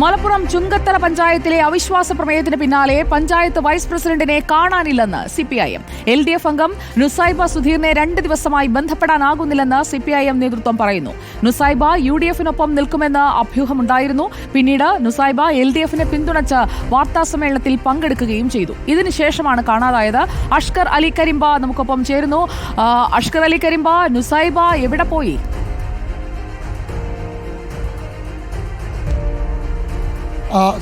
മലപ്പുറം ചുങ്കത്തറ പഞ്ചായത്തിലെ അവിശ്വാസ പ്രമേയത്തിന് പിന്നാലെ പഞ്ചായത്ത് വൈസ് പ്രസിഡന്റിനെ കാണാനില്ലെന്ന് സിപിഐഎം. LDF അംഗം നുസൈബ സുധീറിനെ 2 ദിവസമായി ബന്ധപ്പെടാനാകുന്നില്ലെന്ന് സിപിഐഎം നേതൃത്വം പറയുന്നു. നുസൈബ UDF-നൊപ്പം നിൽക്കുമെന്ന് അഭ്യൂഹമുണ്ടായിരുന്നു. പിന്നീട് നുസൈബ LDF-നെ പിന്തുണച്ച് വാർത്താസമ്മേളനത്തിൽ പങ്കെടുക്കുകയും ചെയ്തു. ഇതിനുശേഷമാണ് കാണാതായത്. അഷ്കർ അലി കരിമ്പ നമുക്കൊപ്പം ചേരുന്നു. അഷ്കർ അലി കരിമ്പ, നുസൈബ എവിടെ പോയി?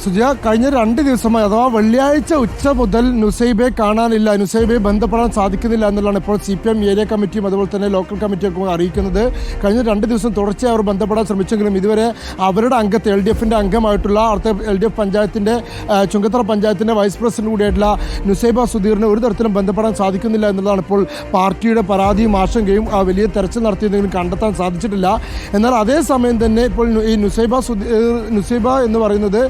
സുജയ, കഴിഞ്ഞ 2 ദിവസമായി അഥവാ വെള്ളിയാഴ്ച ഉച്ച മുതൽ നുസൈബയെ കാണാനില്ല, നുസൈബയെ ബന്ധപ്പെടാൻ സാധിക്കുന്നില്ല എന്നുള്ളതാണ് ഇപ്പോൾ CPM ഏരിയ കമ്മിറ്റിയും അതുപോലെ തന്നെ ലോക്കൽ കമ്മിറ്റിയൊക്കെ അറിയിക്കുന്നത്. കഴിഞ്ഞ 2 ദിവസം തുടർച്ചയായി അവർ ബന്ധപ്പെടാൻ ശ്രമിച്ചെങ്കിലും ഇതുവരെ അവരുടെ അംഗത്തെ LDF-ന്റെ അംഗമായിട്ടുള്ള LDF പഞ്ചായത്തിൻ്റെ ചുങ്കത്തറ പഞ്ചായത്തിൻ്റെ വൈസ് പ്രസിഡന്റ് കൂടിയായിട്ടുള്ള നുസൈബ സുധീറിനെ ഒരു തരത്തിലും ബന്ധപ്പെടാൻ സാധിക്കുന്നില്ല എന്നുള്ളതാണ് ഇപ്പോൾ പാർട്ടിയുടെ പരാതിയും ആശങ്കയും. വലിയ തെരച്ചിൽ നടത്തിയതെങ്കിലും കണ്ടെത്താൻ സാധിച്ചിട്ടില്ല. എന്നാൽ അതേസമയം തന്നെ ഇപ്പോൾ ഈ നുസൈബ എന്ന് പറയുന്നത്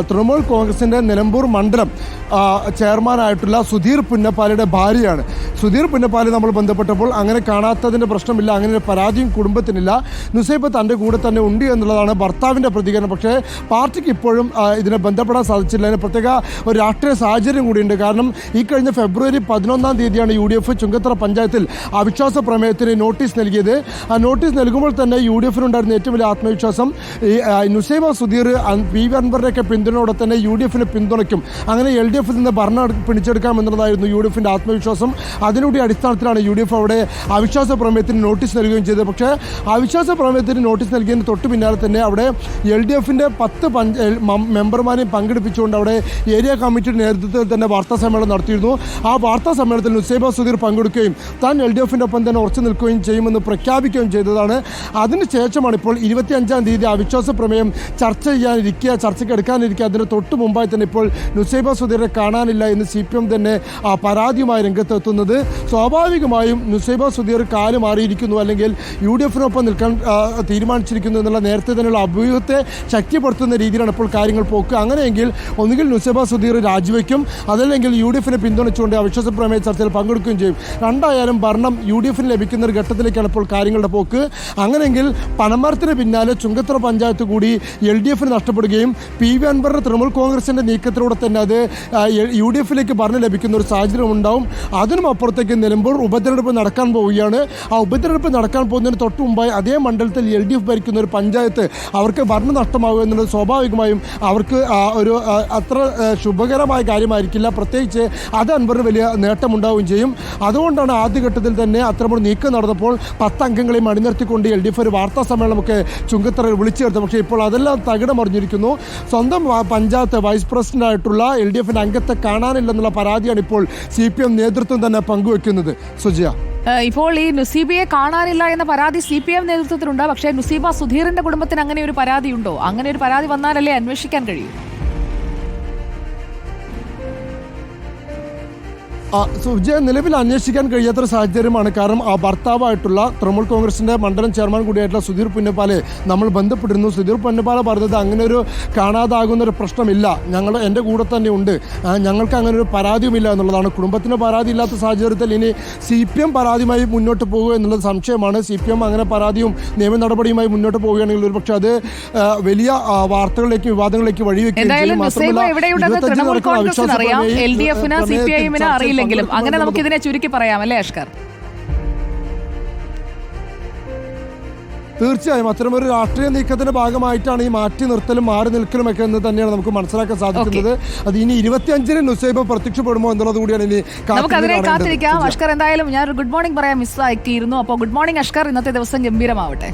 തൃണമൂൽ കോൺഗ്രസിൻ്റെ നിലമ്പൂർ മണ്ഡലം ചെയർമാനായിട്ടുള്ള സുധീർ പുന്നപ്പാലയുടെ ഭാര്യയാണ്. സുധീർ പുന്നപ്പാലി നമ്മൾ ബന്ധപ്പെട്ടപ്പോൾ അങ്ങനെ കാണാത്തതിൻ്റെ പ്രശ്നമില്ല, അങ്ങനെ ഒരു പരാതിയും കുടുംബത്തിനില്ല, നുസൈബ തൻ്റെ കൂടെ തന്നെ ഉണ്ട് എന്നുള്ളതാണ് ഭർത്താവിൻ്റെ പ്രതികരണം. പക്ഷേ പാർട്ടിക്ക് ഇപ്പോഴും ഇതിനെ ബന്ധപ്പെടാൻ സാധിച്ചില്ല. അതിന് പ്രത്യേക ഒരു രാഷ്ട്രീയ സാഹചര്യം കൂടിയുണ്ട്. കാരണം ഈ കഴിഞ്ഞ ഫെബ്രുവരി 11-ാം തീയതിയാണ് UDF ചുങ്കത്തറ പഞ്ചായത്തിൽ അവിശ്വാസ പ്രമേയത്തിന് നോട്ടീസ് നൽകിയത്. ആ നോട്ടീസ് നൽകുമ്പോൾ തന്നെ UDF-നുണ്ടായിരുന്ന ഏറ്റവും വലിയ ആത്മവിശ്വാസം ഈ നുസൈബ സുധീർ PV അൻവറിനെയൊക്കെ പിന്തുണയോടെ തന്നെ UDF-നെ പിന്തുണയ്ക്കും, അങ്ങനെ LDF-ൽ നിന്ന് ഭരണം പിടിച്ചെടുക്കാം എന്നുള്ളതായിരുന്നു UDF-ന്റെ ആത്മവിശ്വാസം. അതിനുകൂടി അടിസ്ഥാനത്തിലാണ് UDF അവിടെ അവിശ്വാസ പ്രമേയത്തിന് നോട്ടീസ് നൽകുകയും ചെയ്തത്. പക്ഷേ അവിശ്വാസ പ്രമേയത്തിന് നോട്ടീസ് നൽകിയതിന് തൊട്ട് പിന്നാലെ തന്നെ അവിടെ LDF-ന്റെ 10 മെമ്പർമാരെയും പങ്കെടുപ്പിച്ചുകൊണ്ട് അവിടെ ഏരിയ കമ്മിറ്റിയുടെ നേതൃത്വത്തിൽ തന്നെ വാർത്താ സമ്മേളനം നടത്തിയിരുന്നു. ആ വാർത്താ സമ്മേളനത്തിൽ നുസൈബ സുധീർ പങ്കെടുക്കുകയും താൻ LDF-ന്റെ ഒപ്പം തന്നെ ഉറച്ചു നിൽക്കുകയും ചെയ്യുമെന്ന് പ്രഖ്യാപിക്കുകയും ചെയ്തതാണ്. അതിനുശേഷമാണ് ഇപ്പോൾ 25-ാം തീയതി അവിശ്വാസ പ്രമേയം ചർച്ചയ്ക്ക് എടുക്കാനിരിക്കുക. അതിന് തൊട്ട് മുമ്പായി തന്നെ ഇപ്പോൾ നുസൈബ സുധീറിനെ കാണാനില്ല എന്ന് CPM തന്നെ പരാതിയുമായി രംഗത്തെത്തുന്നത്. സ്വാഭാവികമായും നുസൈബ സുധീർ കാല് മാറിയിരിക്കുന്നു, അല്ലെങ്കിൽ UDF-നൊപ്പം നിൽക്കാൻ തീരുമാനിച്ചിരിക്കുന്നു എന്നുള്ള നേരത്തെ തന്നെയുള്ള അഭ്യൂഹത്തെ ശക്തിപ്പെടുത്തുന്ന രീതിയിലാണ് ഇപ്പോൾ കാര്യങ്ങൾ പോക്ക്. അങ്ങനെയെങ്കിൽ ഒന്നുകിൽ നുസൈബ സുധീർ രാജിവെക്കും, അതല്ലെങ്കിൽ UDF-നെ പിന്തുണച്ചുകൊണ്ട് അവിശ്വാസ പ്രമേയ ചർച്ചയിൽ പങ്കെടുക്കുകയും ചെയ്യും. രണ്ടായാലും ഭരണം UDF-ന് ലഭിക്കുന്ന ഒരു ഘട്ടത്തിലേക്കാണ് ഇപ്പോൾ കാര്യങ്ങളുടെ പോക്ക്. അങ്ങനെയെങ്കിൽ പനമരത്തിന് പിന്നാലെ ചുങ്കത്തറ പഞ്ചായത്ത് കൂടി LDF-ന് നഷ്ടപ്പെടുകയും PV അൻവറിന്റെ തൃണമൂൽ കോൺഗ്രസിന്റെ നീക്കത്തിലൂടെ തന്നെ അത് UDF-ലേക്ക് ഭരണം ലഭിക്കുന്ന ഒരു സാഹചര്യം ഉണ്ടാവും. അതിനും അപ്പുറത്തേക്ക് നിലമ്പൂർ ഉപതെരഞ്ഞെടുപ്പ് നടക്കാൻ പോവുകയാണ്. ആ ഉപതെരഞ്ഞെടുപ്പ് നടക്കാൻ പോകുന്നതിന് തൊട്ട് മുമ്പായി അതേ മണ്ഡലത്തിൽ LDF ഭരിക്കുന്ന ഒരു പഞ്ചായത്ത് അവർക്ക് ഭരണം നഷ്ടമാവുക എന്നുള്ളത് സ്വാഭാവികമായും അവർക്ക് ഒരു അത്ര ശുഭകരമായ കാര്യമായിരിക്കില്ല. പ്രത്യേകിച്ച് അത് അൻവറിന് വലിയ നേട്ടമുണ്ടാവുകയും ചെയ്യും. അതുകൊണ്ടാണ് ആദ്യഘട്ടത്തിൽ തന്നെ അത്തരമൊരു നീക്കം നടന്നപ്പോൾ 10 അംഗങ്ങളെയും അണിനിർത്തിക്കൊണ്ട് LDF ഒരു വാർത്താ സമ്മേളനമൊക്കെ ചുങ്കത്തറയിൽ വിളിച്ചു ചേർത്തത്. പക്ഷേ ഇപ്പോൾ അതെല്ലാം തകിടമറിഞ്ഞിരിക്കുന്നു. സ്വന്തം പഞ്ചായത്ത് വൈസ് പ്രസിഡന്റായിട്ടുള്ള LDF-ന്റെ അംഗത്തെ കാണാനില്ലെന്നുള്ള പരാതിയാണ് ഇപ്പോൾ CPM നേതൃത്വം തന്നെ പങ്കുവെക്കുന്നത്. സുജിയ, ഇപ്പോൾ ഈ നുസൈബയെ കാണാനില്ല എന്ന പരാതി CPM നേതൃത്വത്തിലുണ്ട്. പക്ഷേ നുസൈബ സുധീറിന്റെ കുടുംബത്തിന് അങ്ങനെ ഒരു പരാതി ഉണ്ടോ? അങ്ങനെ ഒരു പരാതി വന്നാലല്ലേ അന്വേഷിക്കാൻ കഴിയൂ? സുജയ, നിലവിൽ അന്വേഷിക്കാൻ കഴിയാത്തൊരു സാഹചര്യമാണ്. കാരണം ആ ഭർത്താവായിട്ടുള്ള തൃണമൂൽ കോൺഗ്രസിൻ്റെ മണ്ഡലം ചെയർമാൻ കൂടിയായിട്ടുള്ള സുധീർ പുന്നപ്പാലെ നമ്മൾ ബന്ധപ്പെട്ടിരുന്നു. സുധീർ പുന്നപ്പാല പറഞ്ഞത് അങ്ങനെ ഒരു കാണാതാകുന്ന ഒരു പ്രശ്നമില്ല, എൻ്റെ കൂടെ തന്നെ ഉണ്ട്, ഞങ്ങൾക്ക് അങ്ങനെ ഒരു പരാതിയുമില്ല എന്നുള്ളതാണ്. കുടുംബത്തിന് പരാതി ഇല്ലാത്ത സാഹചര്യത്തിൽ ഇനി CPM പരാതിയുമായി മുന്നോട്ട് പോകുക എന്നുള്ളത് സംശയമാണ്. CPM അങ്ങനെ പരാതിയും നിയമ നടപടിയുമായി മുന്നോട്ട് പോവുകയാണെങ്കിൽ ഒരുപക്ഷെ അത് വലിയ വാർത്തകളിലേക്കും വിവാദങ്ങളിലേക്ക് വഴിവെക്കുകയും ചെയ്യും. മാത്രമല്ല അങ്ങനെ നമുക്ക് ഇതിനെ ചുരുക്കി പറയാം അല്ലേ അഷ്കർ? തീർച്ചയായും അത്തരമൊരു രാഷ്ട്രീയ നീക്കത്തിന്റെ ഭാഗമായിട്ടാണ് ഈ മാറ്റി നിർത്തലും മാറി നിൽക്കലും ഒക്കെ എന്ന് തന്നെയാണ് നമുക്ക് മനസ്സിലാക്കാൻ സാധിക്കുന്നത്. അത് ഇനി 25-ന് നുസൈബ പ്രത്യക്ഷപ്പെടുമോ എന്നുള്ളത് കൂടിയാണ് ഇനി കാത്തിരിക്കാം. അഷ്കർ, എന്തായാലും ഞാൻ ഗുഡ് മോർണിംഗ് പറയാൻ മിസ്സാക്കിയിരുന്നു. അപ്പോൾ ഗുഡ് മോർണിംഗ് അഷ്കർ, ഇന്നത്തെ ദിവസം ഗംഭീരമാവട്ടെ.